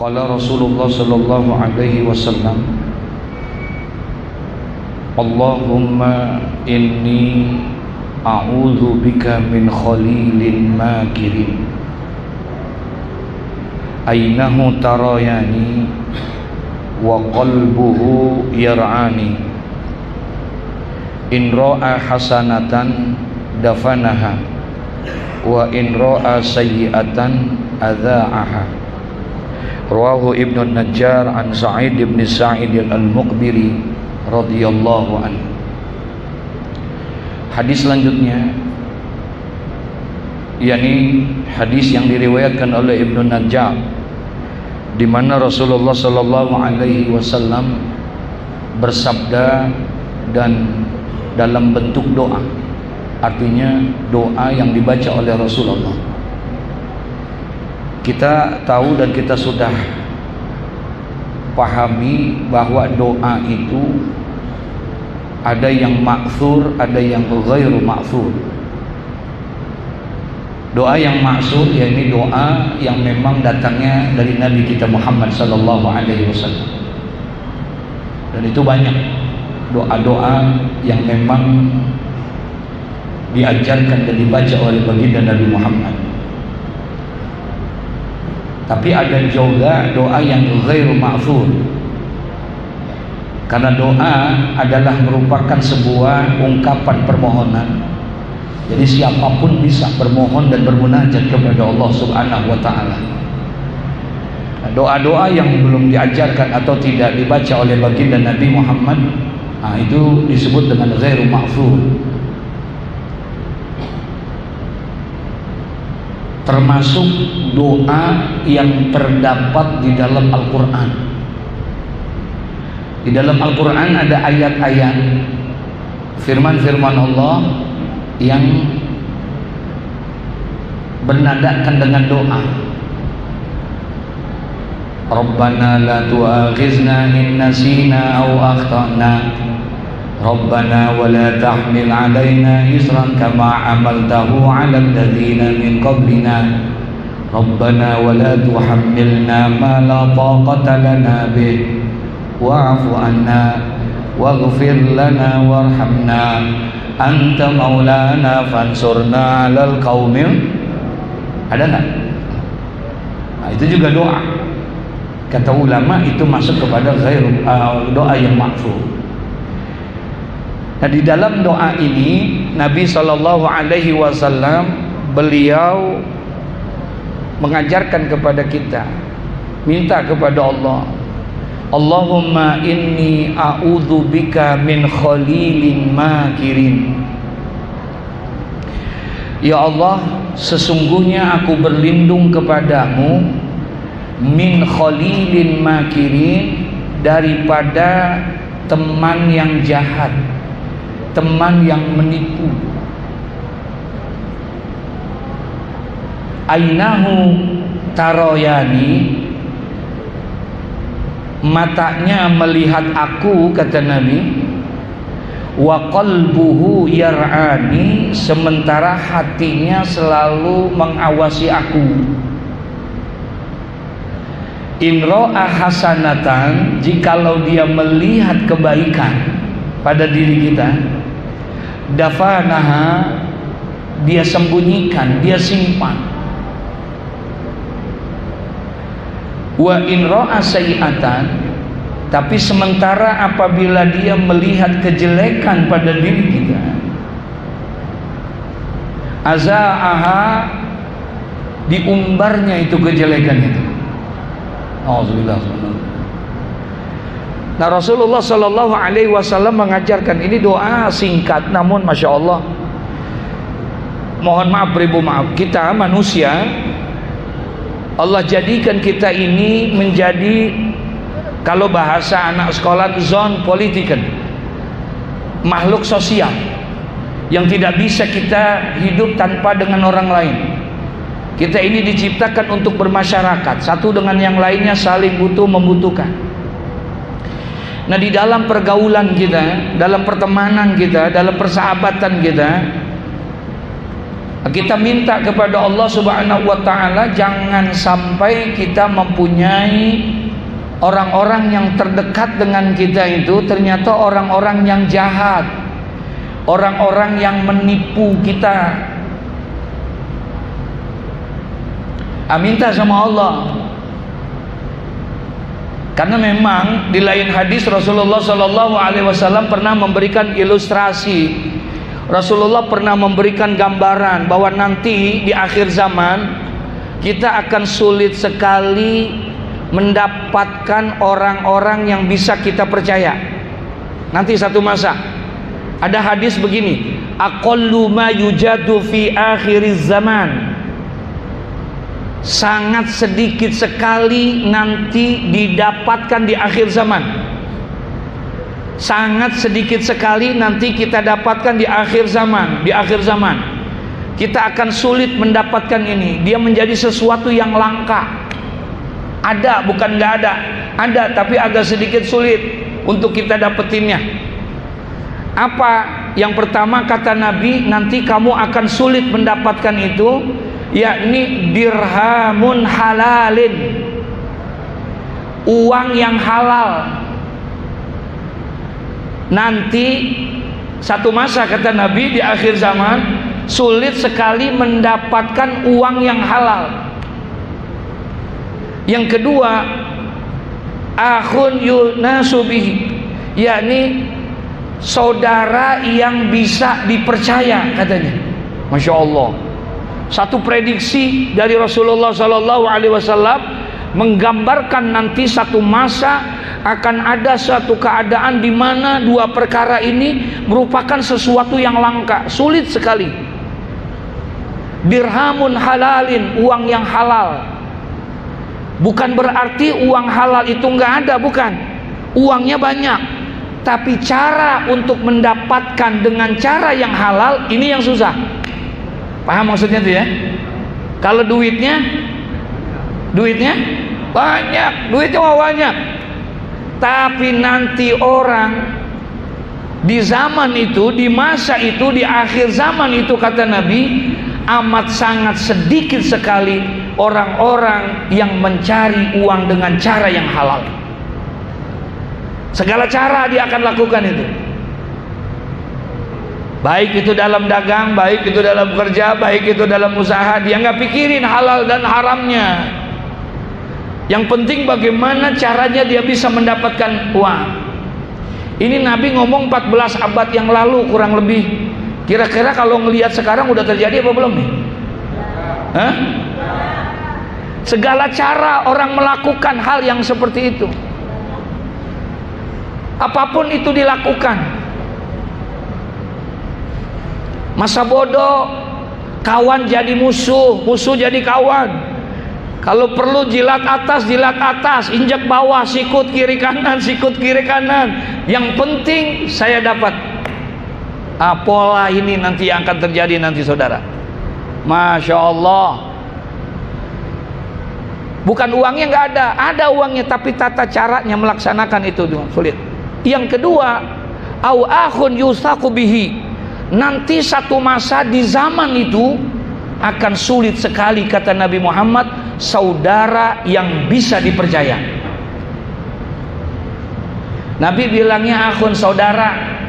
Qala Rasulullah sallallahu alaihi wasallam, Allahumma inni a'udzu bika min khalilin makirin ainahu tarayani wa qalbuhu yar'ani in ra'a hasanatan dafanaha wa in ra'a sayyi'atan adza'aha. Rawahu Ibnu Najjar an Sa'id bin Sa'id al-Muqbiri radhiyallahu anhu. Hadis selanjutnya, yakni hadis yang diriwayatkan oleh Ibnu Najjar, di mana Rasulullah sallallahu alaihi wasallam bersabda dan dalam bentuk doa, artinya doa yang dibaca oleh Rasulullah. Kita tahu dan kita sudah pahami bahwa doa itu ada yang ma'thur, ada yang ghairu ma'thur. Doa yang ma'thur yakni doa yang memang datangnya dari Nabi kita Muhammad sallallahu alaihi wasallam. Dan itu banyak doa-doa yang memang diajarkan dan dibaca oleh baginda Nabi Muhammad. Tapi ada juga doa yang ghairu ma'thur, karena doa adalah merupakan sebuah ungkapan permohonan. Jadi siapapun bisa bermohon dan bermunajat kepada Allah Subhanahu wa taala. Doa-doa yang belum diajarkan atau tidak dibaca oleh baginda Nabi Muhammad, itu disebut dengan ghairu ma'thur. Termasuk doa yang terdapat di dalam Al-Quran. Di dalam Al-Quran ada ayat-ayat firman-firman Allah yang bernadakan dengan doa. Rabbana la tu'akhizna in nasina aw akhtana Rabbana wa la tahmil alaina isran kama amaltahu ala alladhina min qablina Rabbana wa la tuhammilna ma la taqata lana bih wa'fu anna waghfir lana warhamna anta maulana fansurna 'alal qaumil. Ada enggak? Itu juga doa. Kata ulama itu masuk kepada doa yang ma'thur. Nah, di dalam doa ini Nabi sallallahu alaihi wasallam beliau mengajarkan kepada kita, minta kepada Allah, Allahumma inni a'udzu bika min khalilin makirin. Ya Allah, sesungguhnya aku berlindung kepadamu min khalilin makirin, daripada teman yang jahat, teman yang menipu. Ainahu taroyani, matanya melihat aku, kata Nabi. Wa qalbuhu yar'ani, sementara hatinya selalu mengawasi aku. In ra'a hasanatan, jikalau dia melihat kebaikan pada diri kita, dafanaha, dia sembunyikan, dia simpan. Wa in ra'a sayyi'atan, tapi sementara apabila dia melihat kejelekan pada diri kita, azaaha, diumbarnya itu kejelekan itu. Auzubillah. Nah, Rasulullah sallallahu alaihi wasallam mengajarkan ini doa singkat, namun masya Allah, mohon maaf beribu maaf, kita manusia Allah jadikan kita ini menjadi, kalau bahasa anak sekolah, zon politiken, makhluk sosial yang tidak bisa kita hidup tanpa dengan orang lain. Kita ini diciptakan untuk bermasyarakat, satu dengan yang lainnya saling butuh membutuhkan. Nah, di dalam pergaulan kita, dalam pertemanan kita, dalam persahabatan kita, Kita minta kepada Allah Subhanahu wa taala jangan sampai kita mempunyai orang-orang yang terdekat dengan kita itu ternyata orang-orang yang jahat, orang-orang yang menipu kita. Minta sama Allah. Karena memang di lain hadis Rasulullah Shallallahu Alaihi Wasallam pernah memberikan ilustrasi. Rasulullah pernah memberikan gambaran bahwa nanti di akhir zaman kita akan sulit sekali mendapatkan orang-orang yang bisa kita percaya. Nanti satu masa ada hadis begini, aqallu ma yujadu fi akhiriz zaman, sangat sedikit sekali nanti didapatkan di akhir zaman. Sangat sedikit sekali nanti kita dapatkan di akhir zaman. Di akhir zaman kita akan sulit mendapatkan ini. Dia menjadi sesuatu yang langka. Ada, bukan nggak ada. Ada, tapi agak sedikit sulit untuk kita dapetinnya. Apa? Yang pertama kata Nabi, nanti kamu akan sulit mendapatkan itu, yakni dirhamun halalin, uang yang halal. Nanti satu masa kata Nabi di akhir zaman sulit sekali mendapatkan uang yang halal. Yang kedua, akhun yunasu bihi, yakni saudara yang bisa dipercaya katanya. Masya Allah. Satu prediksi dari Rasulullah Sallallahu Alaihi Wasallam menggambarkan nanti satu masa akan ada suatu keadaan di mana dua perkara ini merupakan sesuatu yang langka, sulit sekali. Dirhamun halalin, uang yang halal. Bukan berarti uang halal itu nggak ada, bukan. Uangnya banyak, tapi cara untuk mendapatkan dengan cara yang halal ini yang susah. Paham maksudnya tuh ya? Kalau duitnya banyak, duitnya banyak. Tapi nanti orang di zaman itu, di masa itu, di akhir zaman itu kata Nabi, amat sangat sedikit sekali orang-orang yang mencari uang dengan cara yang halal. Segala cara dia akan lakukan itu. Baik itu dalam dagang, baik itu dalam kerja, baik itu dalam usaha, dia nggak pikirin halal dan haramnya. Yang penting bagaimana caranya dia bisa mendapatkan uang. Ini Nabi ngomong 14 abad yang lalu kurang lebih. Kira-kira kalau ngelihat sekarang udah terjadi apa belum nih? Hah? Segala cara orang melakukan hal yang seperti itu. Apapun itu dilakukan. Masa bodoh, kawan jadi musuh, musuh jadi kawan. Kalau perlu jilat atas, injak bawah, sikut kiri kanan, sikut kiri kanan. Yang penting saya dapat. Pola ini nanti yang akan terjadi nanti saudara. Masya Allah. Bukan uangnya nggak ada uangnya, tapi tata caranya melaksanakan itu sulit. Yang kedua, au akhun yusaku bihi. Nanti satu masa di zaman itu akan sulit sekali kata Nabi Muhammad, saudara yang bisa dipercaya. Nabi bilangnya akhun, saudara.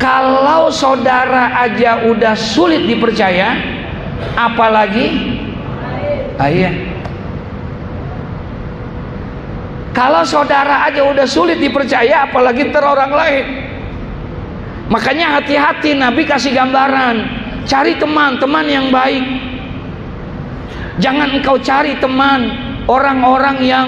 Kalau saudara aja udah sulit dipercaya, apalagi ayah. Kalau saudara aja udah sulit dipercaya, apalagi orang lain. Makanya hati-hati, Nabi kasih gambaran. Cari teman-teman yang baik. Jangan engkau cari teman orang-orang yang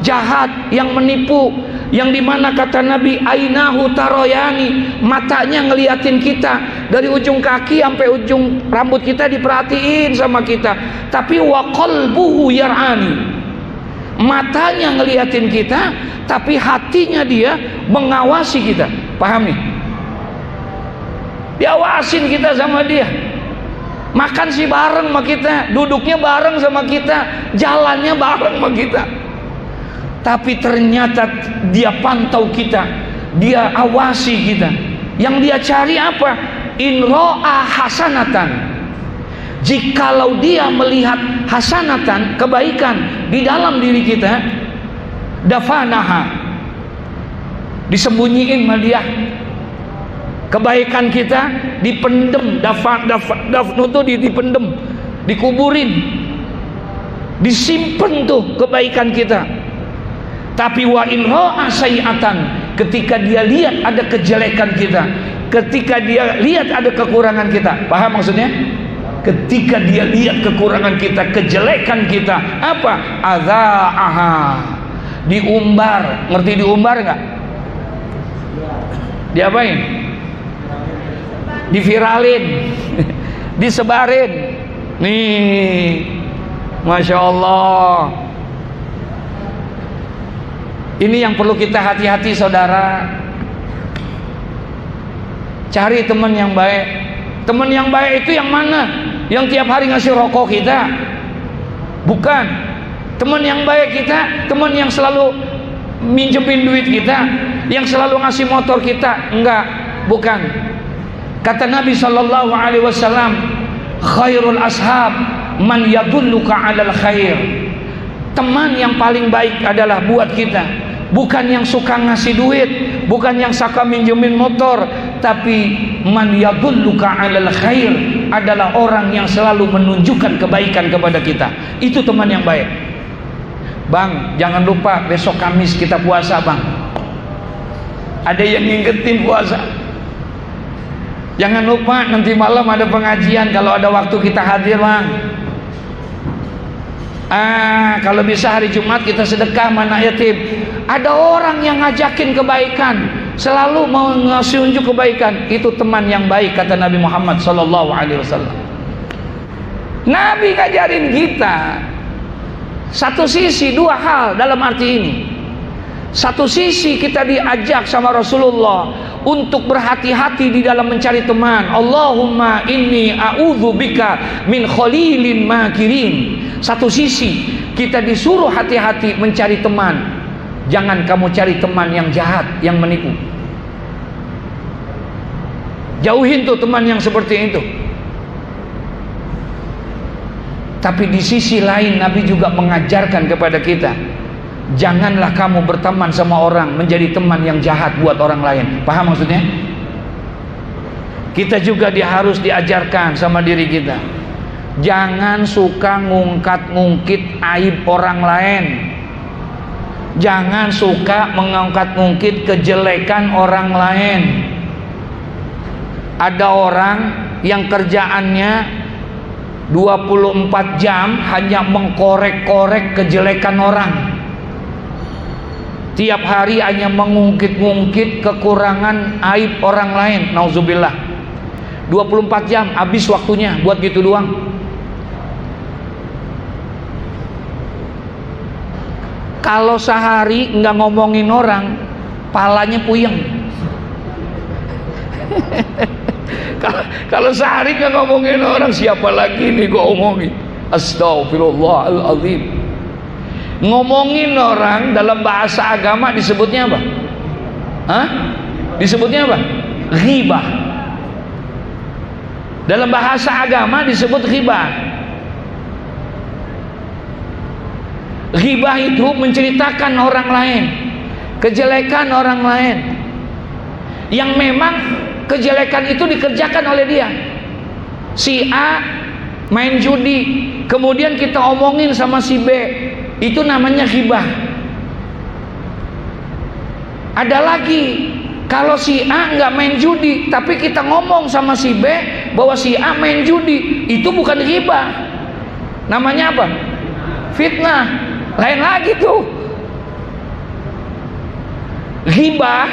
jahat, yang menipu, yang dimana kata Nabi, ainahu taroyani, matanya ngeliatin kita dari ujung kaki sampai ujung rambut kita diperhatiin sama kita, tapi wa qalbuhu yar'ani, matanya ngeliatin kita tapi hatinya dia mengawasi kita. Paham nih? Diawasin kita sama dia, makan sih bareng sama kita, duduknya bareng sama kita, jalannya bareng sama kita, tapi ternyata dia pantau kita, dia awasi kita. Yang dia cari apa? In ro'a hasanatan Jikalau dia melihat hasanatan, kebaikan di dalam diri kita, dafanaha, disembunyiin sama dia. Kebaikan kita dipendem, dafnu tuh dipendem, dikuburin, disimpan tuh kebaikan kita. Tapi wa in ra'a sayi'atan, ketika dia lihat ada kejelekan kita, ketika dia lihat ada kekurangan kita, paham maksudnya? Ketika dia lihat kekurangan kita, kejelekan kita, apa? Adza'aha, diumbar. Ngerti diumbar nggak? Diapain? Diviralin, disebarin. Nih, Masya Allah. Ini yang perlu kita hati-hati, saudara. Cari teman yang baik. Teman yang baik itu yang mana? Yang tiap hari ngasih rokok kita? Bukan. Teman yang baik kita, teman yang selalu minjemin duit kita, yang selalu ngasih motor kita? Enggak, bukan. Kata Nabi sallallahu alaihi wasallam, khairul ashab man yadulluka 'alal khair. Teman yang paling baik adalah buat kita, bukan yang suka ngasih duit, bukan yang suka minjemin motor, tapi man yadulluka 'alal khair adalah orang yang selalu menunjukkan kebaikan kepada kita. Itu teman yang baik. Bang, jangan lupa besok Kamis kita puasa, Bang. Ada yang ngingetin puasa. Jangan lupa nanti malam ada pengajian, kalau ada waktu kita hadir, Bang. Kalau bisa hari Jumat kita sedekah anak yatim. Ada orang yang ngajakin kebaikan, selalu mau ngasih unjuk kebaikan. Itu teman yang baik, kata Nabi Muhammad sallallahu alaihi wasallam. Nabi ngajarin kita satu sisi, dua hal dalam arti ini. Satu sisi kita diajak sama Rasulullah untuk berhati-hati di dalam mencari teman. Allahumma inni a'udzubika min khalilin makirin. Satu sisi kita disuruh hati-hati mencari teman. Jangan kamu cari teman yang jahat, yang menipu. Jauhin tuh teman yang seperti itu. Tapi di sisi lain Nabi juga mengajarkan kepada kita, janganlah kamu berteman sama orang menjadi teman yang jahat buat orang lain. Paham maksudnya? Kita juga harus diajarkan sama diri kita, jangan suka ngungkat-ngungkit aib orang lain. Jangan suka mengungkat-ngungkit kejelekan orang lain. Ada orang yang kerjaannya 24 jam hanya mengkorek-korek kejelekan orang. Tiap hari hanya mengungkit-ungkit kekurangan aib orang lain. Nauzubillah. 24 jam habis waktunya buat gitu doang. Kalau sehari nggak ngomongin orang, palanya puyeng. Kalau sehari nggak ngomongin orang, siapa lagi nih gua omongin? Astaghfirullahaladzim. Ngomongin orang dalam bahasa agama disebutnya apa? Hah? Disebutnya apa? Ghibah. Dalam bahasa agama disebut ghibah. Ghibah itu menceritakan orang lain, kejelekan orang lain, yang memang kejelekan itu dikerjakan oleh dia. Si A main judi, kemudian kita omongin sama si B, itu namanya ghibah. Ada lagi, kalau si A nggak main judi, tapi kita ngomong sama si B bahwa si A main judi, itu bukan ghibah. Namanya apa? Fitnah. Lain lagi tuh. Ghibah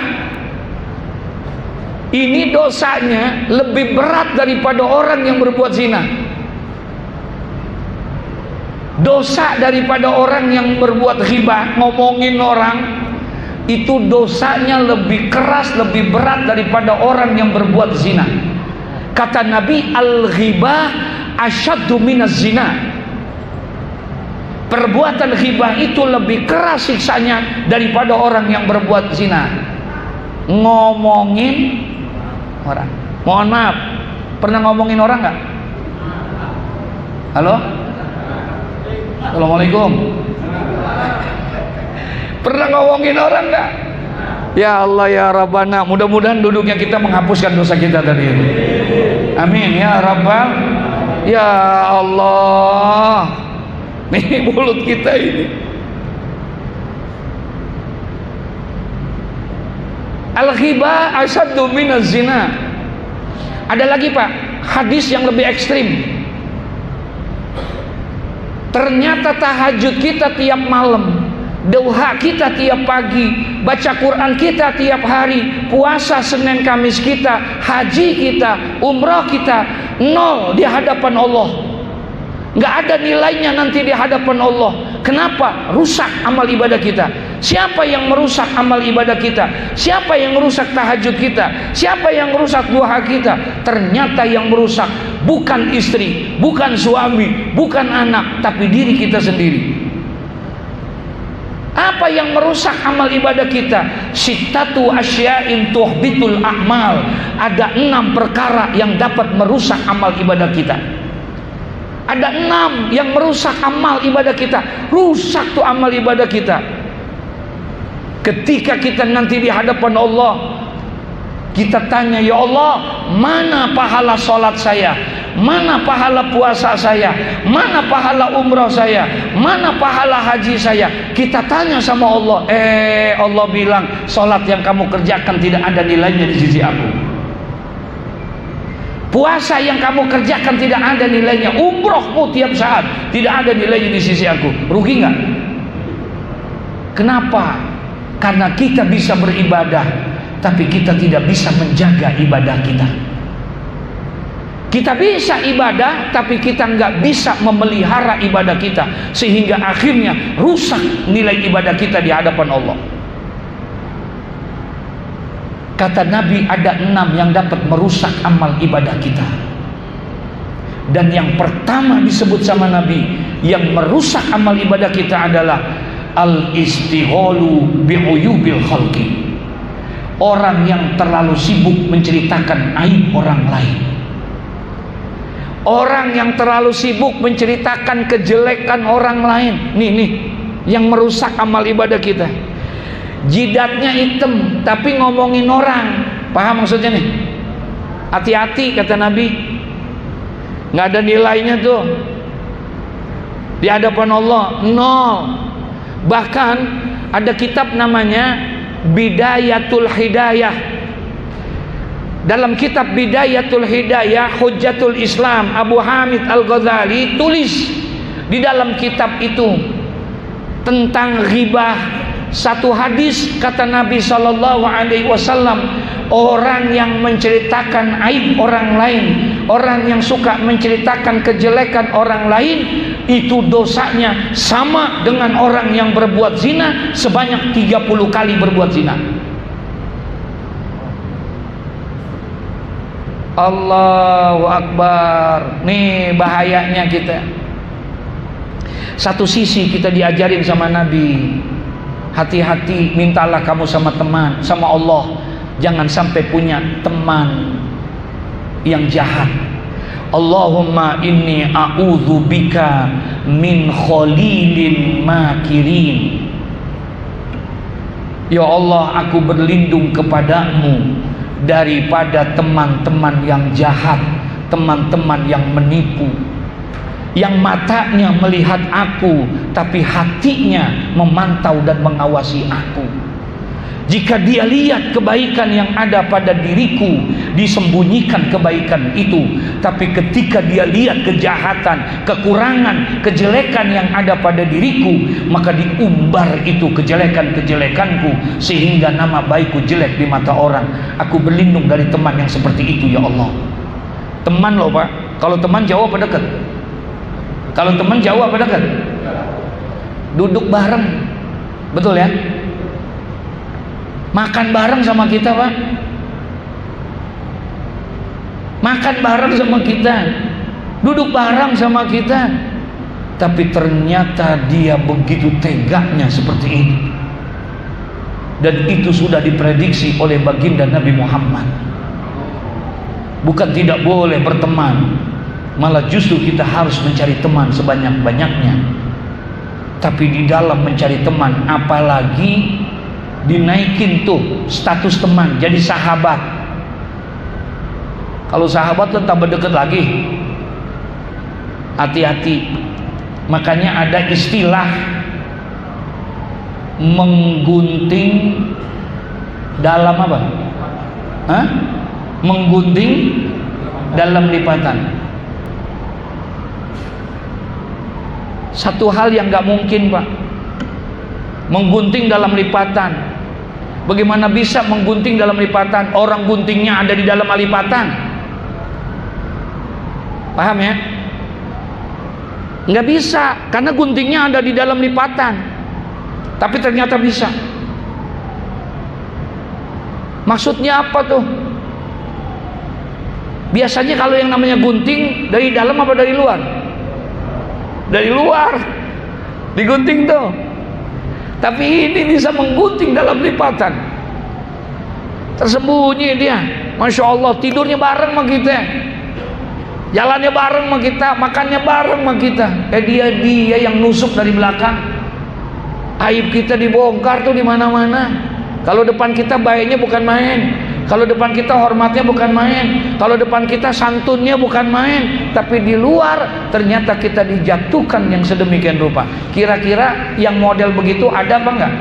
ini dosanya lebih berat daripada orang yang berbuat zina. Dosa daripada orang yang berbuat ghibah, ngomongin orang, itu dosanya lebih keras, lebih berat daripada orang yang berbuat zina. Kata Nabi, al-ghibah asyaddu minaz zina. Perbuatan ghibah itu lebih keras siksanya daripada orang yang berbuat zina. Ngomongin orang. Mohon maaf, pernah ngomongin orang nggak? Halo? Assalamualaikum. Pernah ngomongin orang nggak? Ya Allah ya Rabbana, mudah-mudahan duduknya kita menghapuskan dosa kita tadi itu. Amin ya Rabbal. Ya Allah. Nih mulut kita ini. Al-ghibah asyaddu minaz zina. Ada lagi Pak, hadis yang lebih ekstrim. Ternyata tahajud kita tiap malam, duha kita tiap pagi, baca Quran kita tiap hari, puasa Senin Kamis kita, haji kita, umrah kita, nol di hadapan Allah. Nggak ada nilainya nanti di hadapan Allah. Kenapa? Rusak amal ibadah kita. Siapa yang merusak amal ibadah kita? Siapa yang merusak tahajud kita? Siapa yang merusak duha kita? Ternyata yang merusak bukan istri, bukan suami, bukan anak, tapi diri kita sendiri. Apa yang merusak amal ibadah kita? Sittatu asya'in tuhbitul a'mal. Ada 6 perkara yang dapat merusak amal ibadah kita. Ada 6 yang merusak amal ibadah kita. Rusak tuh amal ibadah kita. Ketika kita nanti di hadapan Allah, kita tanya, ya Allah, mana pahala sholat saya? Mana pahala puasa saya? Mana pahala umrah saya? Mana pahala haji saya? Kita tanya sama Allah. Allah bilang, sholat yang kamu kerjakan tidak ada nilainya di sisi aku. Puasa yang kamu kerjakan tidak ada nilainya. Umrohmu tiap saat tidak ada nilainya di sisi aku. Rugi nggak? Kenapa? Karena kita bisa beribadah, tapi kita tidak bisa menjaga ibadah kita. Kita bisa ibadah, tapi kita nggak bisa memelihara ibadah kita, sehingga akhirnya rusak nilai ibadah kita di hadapan Allah. Kata Nabi, ada 6 yang dapat merusak amal ibadah kita. Dan yang pertama disebut sama Nabi, yang merusak amal ibadah kita adalah al-istighalu bi'uyubil khalqi. Orang yang terlalu sibuk menceritakan aib orang lain. Orang yang terlalu sibuk menceritakan kejelekan orang lain. Nih yang merusak amal ibadah kita. Jidatnya hitam tapi ngomongin orang. Paham maksudnya nih? Hati-hati kata Nabi. Nggak ada nilainya tuh di hadapan Allah, nol. Bahkan ada kitab namanya Bidayatul Hidayah. Dalam kitab Bidayatul Hidayah, Hujjatul Islam Abu Hamid Al-Ghazali tulis di dalam kitab itu tentang ghibah. Satu hadis kata Nabi SAW, orang yang menceritakan aib orang lain, orang yang suka menceritakan kejelekan orang lain, itu dosanya sama dengan orang yang berbuat zina sebanyak 30 kali berbuat zina. Allahu Akbar. Nih bahayanya kita. Satu sisi kita diajarin sama Nabi, hati-hati, mintalah kamu sama teman, sama Allah, jangan sampai punya teman yang jahat. Allahumma inni a'udzu bika min khalilin makirin. Ya Allah, aku berlindung kepadamu daripada teman-teman yang jahat, teman-teman yang menipu, yang matanya melihat aku tapi hatinya memantau dan mengawasi aku. Jika dia lihat kebaikan yang ada pada diriku, disembunyikan kebaikan itu. Tapi ketika dia lihat kejahatan, kekurangan, kejelekan yang ada pada diriku, maka diumbar itu kejelekan-kejelekanku, sehingga nama baikku jelek di mata orang. Aku berlindung dari teman yang seperti itu ya Allah. Teman loh Pak, kalau teman jauh apa dekat? Kalau teman jauh apa dekat? Duduk bareng, betul ya? Makan bareng sama kita Pak, makan bareng sama kita, duduk bareng sama kita, tapi ternyata dia begitu tegaknya seperti ini. Dan itu sudah diprediksi oleh baginda Nabi Muhammad. Bukan tidak boleh berteman, Malah justru kita harus mencari teman sebanyak-banyaknya. Tapi di dalam mencari teman, apalagi dinaikin tuh status teman jadi sahabat. Kalau sahabat tuh tambah deket lagi. Hati-hati. Makanya ada istilah menggunting dalam apa? Hah? Menggunting dalam lipatan. Satu hal yang gak mungkin, Pak. Menggunting dalam lipatan. Bagaimana bisa menggunting dalam lipatan? Orang guntingnya ada di dalam lipatan. Paham ya? Nggak bisa, karena guntingnya ada di dalam lipatan. Tapi ternyata bisa. Maksudnya apa tuh? Biasanya kalau yang namanya gunting dari dalam apa dari luar? Dari luar digunting tuh. Tapi ini bisa menggunting dalam lipatan. Tersembunyi dia. Masya Allah, tidurnya bareng sama kita, jalannya bareng sama kita, makannya bareng sama kita. Dia yang nusuk dari belakang. Aib kita dibongkar tuh di mana-mana. Kalau depan kita baiknya bukan main. Kalau depan kita hormatnya bukan main. Kalau depan kita santunnya bukan main. Tapi di luar ternyata kita dijatuhkan yang sedemikian rupa. Kira-kira yang model begitu ada apa enggak?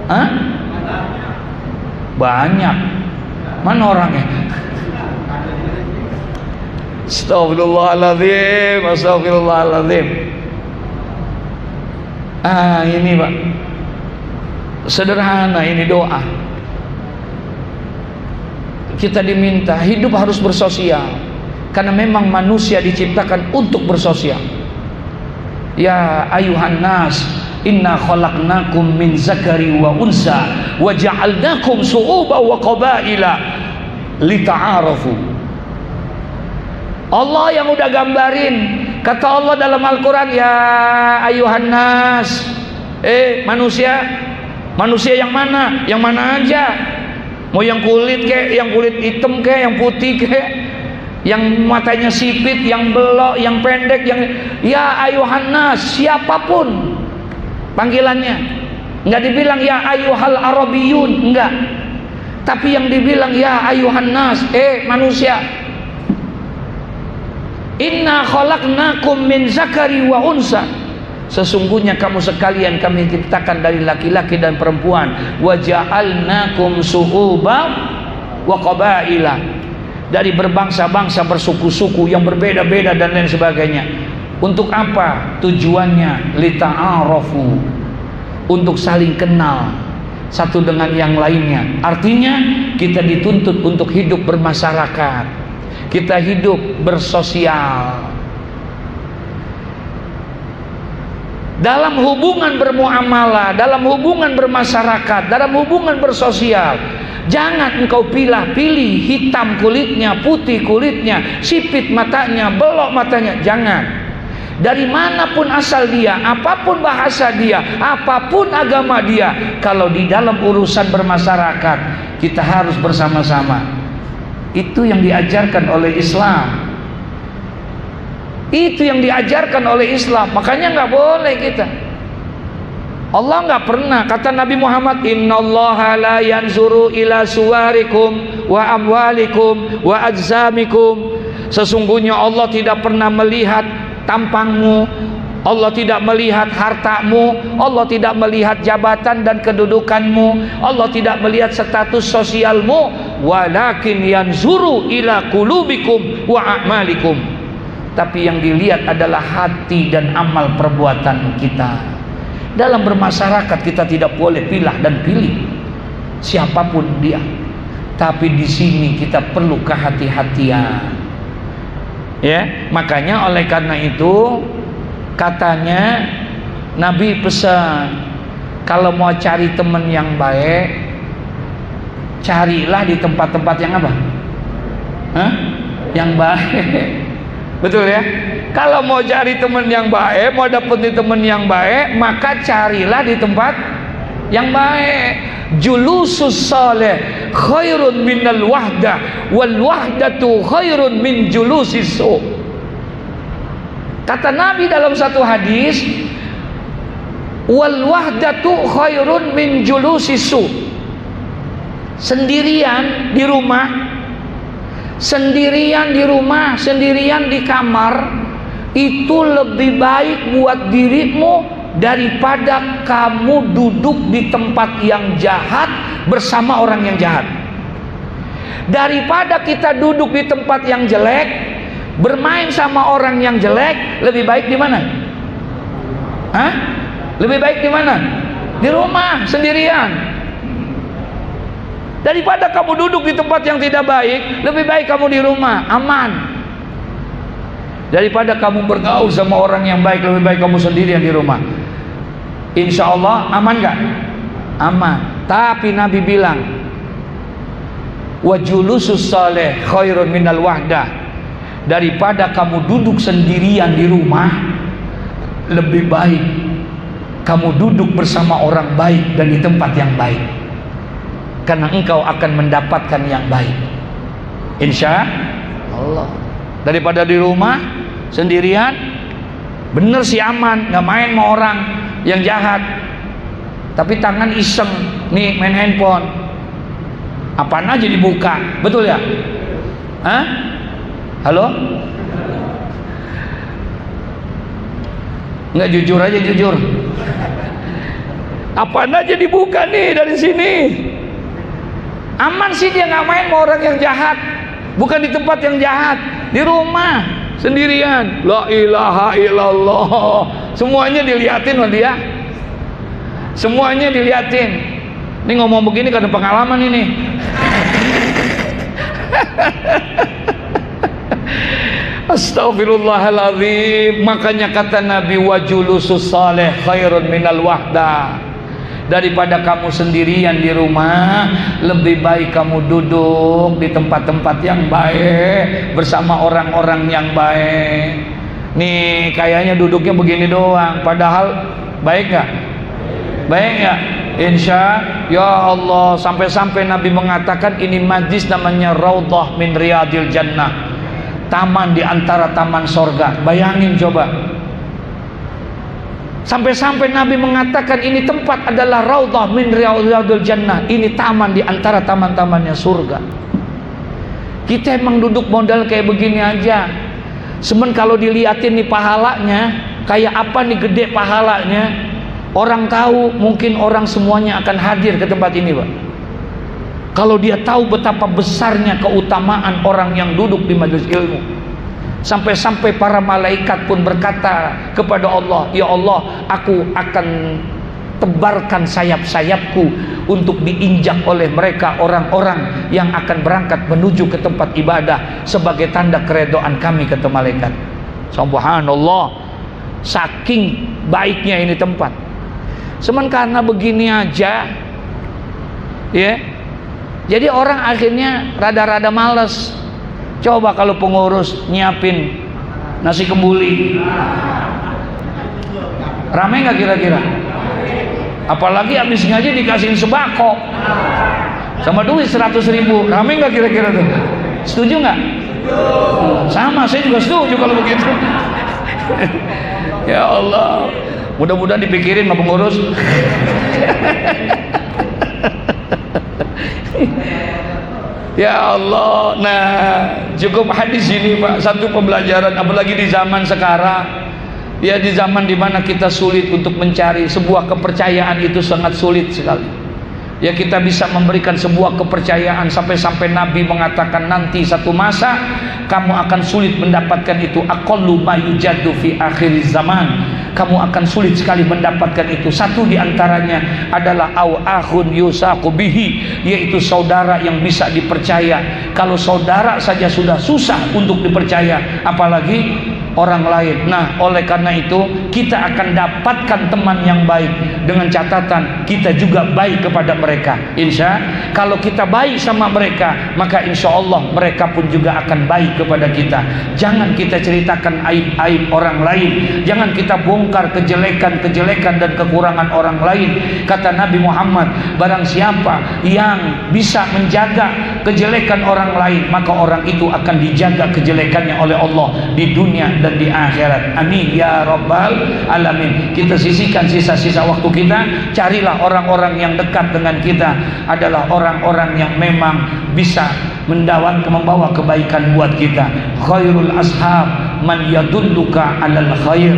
Hah? Banyak. Mana orangnya? Astagfirullahaladzim. Astagfirullahaladzim. Ini Pak, sederhana, ini doa. Kita diminta hidup harus bersosial, karena memang manusia diciptakan untuk bersosial. Ya ayuhan nas, inna khalaqnakum min zakari wa unsa wa ja'alnakum su'uba wa qabaila lita'arafu. Allah yang udah gambarin. Kata Allah dalam Al-Quran, ya ayuhan nas, manusia yang mana? Yang mana aja? Mau yang kulit kek, yang kulit hitam kek, yang putih kek, yang matanya sipit, yang belok, yang pendek, yang ya ayuhan nas, siapapun panggilannya. Enggak dibilang ya ayuhal arabiyun, enggak. Tapi yang dibilang ya ayuhan nas, manusia. Inna khalaqnakum min zakari wa unsa. Sesungguhnya kamu sekalian kami ciptakan dari laki-laki dan perempuan. Wa ja'alnakum su'uba wa qabaila. Dari berbangsa-bangsa, bersuku-suku yang berbeda-beda dan lain sebagainya. Untuk apa? Tujuannya lita'arafu. Untuk saling kenal satu dengan yang lainnya. Artinya kita dituntut untuk hidup bermasyarakat. Kita hidup bersosial. Dalam hubungan bermuamalah, dalam hubungan bermasyarakat, dalam hubungan bersosial, jangan engkau pilih hitam kulitnya, putih kulitnya, sipit matanya, belok matanya. Jangan. Dari manapun asal dia, apapun bahasa dia, apapun agama dia, kalau di dalam urusan bermasyarakat kita harus bersama-sama. Itu yang diajarkan oleh Islam. Itu yang diajarkan oleh Islam. Makanya nggak boleh kita. Allah nggak pernah, kata Nabi Muhammad, innallaha la yanzuru ila suwarikum wa amwalikum wa ajzamikum. Sesungguhnya Allah tidak pernah melihat tampangmu, Allah tidak melihat hartamu, Allah tidak melihat jabatan dan kedudukanmu, Allah tidak melihat status sosialmu, walakin yanzuru ila qulubikum wa a'malikum. Tapi yang dilihat adalah hati dan amal perbuatan kita. Dalam bermasyarakat kita tidak boleh pilah dan pilih siapapun dia. Tapi di sini kita perlu kehati-hatian. Ya, makanya oleh karena itu katanya Nabi pesan, kalau mau cari teman yang baik, carilah di tempat-tempat yang apa? Yang baik. Betul ya? Kalau mau cari teman yang baik, mau dapetin teman yang baik, maka carilah di tempat yang baik. Julusus saleh khairun minal wahdah, wal wahdatu khairun min julusis su. Kata Nabi dalam satu hadis, wal wahdatu khairun min julusisu. Sendirian di rumah, sendirian di kamar, itu lebih baik buat dirimu daripada kamu duduk di tempat yang jahat bersama orang yang jahat. Daripada kita duduk di tempat yang jelek, bermain sama orang yang jelek, lebih baik di mana? Hah? Lebih baik di mana? Di rumah sendirian. Daripada kamu duduk di tempat yang tidak baik, lebih baik kamu di rumah, aman. Daripada kamu bergaul sama orang yang baik, lebih baik kamu sendirian di rumah. Insya Allah aman gak? Aman. Tapi Nabi bilang, wa julusus saleh khairun minal wahdah. Daripada kamu duduk sendirian di rumah, lebih baik kamu duduk bersama orang baik dan di tempat yang baik. Karena engkau akan mendapatkan yang baik, insya Allah. Daripada di rumah sendirian, bener sih aman, nggak main sama orang yang jahat, tapi tangan iseng nih main handphone, apaan aja dibuka, betul ya? Hah? Halo? Nggak, jujur aja, jujur. Apaan aja dibuka nih dari sini. Aman sih dia nggak main sama orang yang jahat, bukan di tempat yang jahat, di rumah sendirian. La ilaha illallah. Semuanya diliatin loh dia. Semuanya diliatin. Ini ngomong begini karena pengalaman ini. Astaghfirullahaladzim. Makanya kata Nabi, wajulusus saleh khairun minal wahdah. Daripada kamu sendirian di rumah, lebih baik kamu duduk di tempat-tempat yang baik bersama orang-orang yang baik. Nih kayaknya duduknya begini doang, padahal baik nggak? Baik nggak? Insya ya Allah. Sampai-sampai Nabi mengatakan ini majlis namanya Raudhah min Riyadil Jannah, taman di antara taman sorga. Bayangin coba. Sampai-sampai Nabi mengatakan ini tempat adalah Raudhah min Riyadil Jannah, ini taman di antara taman-tamannya surga. Kita emang duduk modal kayak begini aja. Semen kalau diliatin nih pahalanya, kayak apa nih gede pahalanya. Orang tahu, mungkin orang semuanya akan hadir ke tempat ini, Pak. Kalau dia tahu betapa besarnya keutamaan orang yang duduk di majelis ilmu. Sampai-sampai para malaikat pun berkata kepada Allah, ya Allah, aku akan tebarkan sayap-sayapku untuk diinjak oleh mereka orang-orang yang akan berangkat menuju ke tempat ibadah sebagai tanda keredoan kami, kata malaikat. Subhanallah, saking baiknya ini tempat. Cuman karena begini aja, ya, jadi orang akhirnya rada-rada males. Coba kalau pengurus nyiapin nasi kembuli, rame nggak kira-kira? Apalagi habis ngaji dikasihin sembako sama duit 100.000, rame nggak kira-kira tuh? Setuju nggak? Sama, saya juga setuju kalau begitu. Ya Allah, mudah-mudahan dipikirin sama pengurus. Ya Allah. Nah, cukup hadis ini, Pak, satu pembelajaran, apalagi di zaman sekarang. Ya, di zaman dimana kita sulit untuk mencari sebuah kepercayaan, itu sangat sulit sekali. Ya, kita bisa memberikan sebuah kepercayaan sampai-sampai Nabi mengatakan nanti satu masa kamu akan sulit mendapatkan itu. Aqallu ma yujadu fi akhir zaman. Kamu akan sulit sekali mendapatkan itu. Satu diantaranya adalah au akhun yusaqu bihi, yaitu saudara yang bisa dipercaya. Kalau saudara saja sudah susah untuk dipercaya, apalagi orang lain. Nah, oleh karena itu kita akan dapatkan teman yang baik dengan catatan kita juga baik kepada mereka. Kalau kita baik sama mereka, maka insya Allah mereka pun juga akan baik kepada kita. Jangan kita ceritakan aib-aib orang lain, jangan kita bongkar kejelekan-kejelekan dan kekurangan orang lain. Kata Nabi Muhammad, barang siapa yang bisa menjaga kejelekan orang lain, maka orang itu akan dijaga kejelekannya oleh Allah di dunia dan di akhirat. Amin ya rabbal alamin. Kita sisihkan sisa-sisa waktu kita, carilah orang-orang yang dekat dengan kita adalah orang-orang yang memang bisa membawa kebaikan buat kita. Khairul ashab man yadulluka alal khair.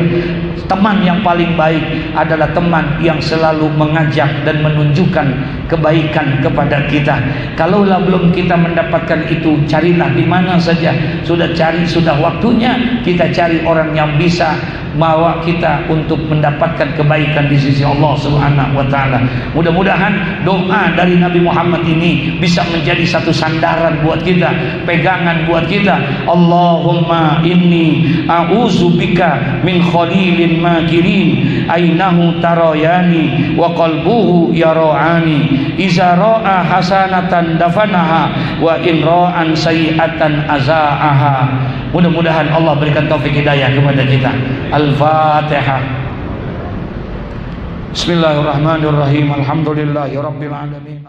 Teman yang paling baik adalah teman yang selalu mengajak dan menunjukkan kebaikan kepada kita. Kalaulah belum kita mendapatkan itu, carilah di mana saja. Sudah waktunya kita cari orang yang bisa bawa kita untuk mendapatkan kebaikan di sisi Allah Subhanahu wa taala. Mudah-mudahan doa dari Nabi Muhammad ini bisa menjadi satu sandaran buat kita, pegangan buat kita. Allahumma inni a'udzubika min khalilin makirin ainahu tarayani wa qalbuhu yara'ani iza ra'a hasanatan dafanaha wa in ra'an sayi'atan azaaha. Mudah-mudahan Allah berikan taufik hidayah kepada kita. Al-Fatihah. Bismillahirrahmanirrahim. Alhamdulillahirabbil alamin.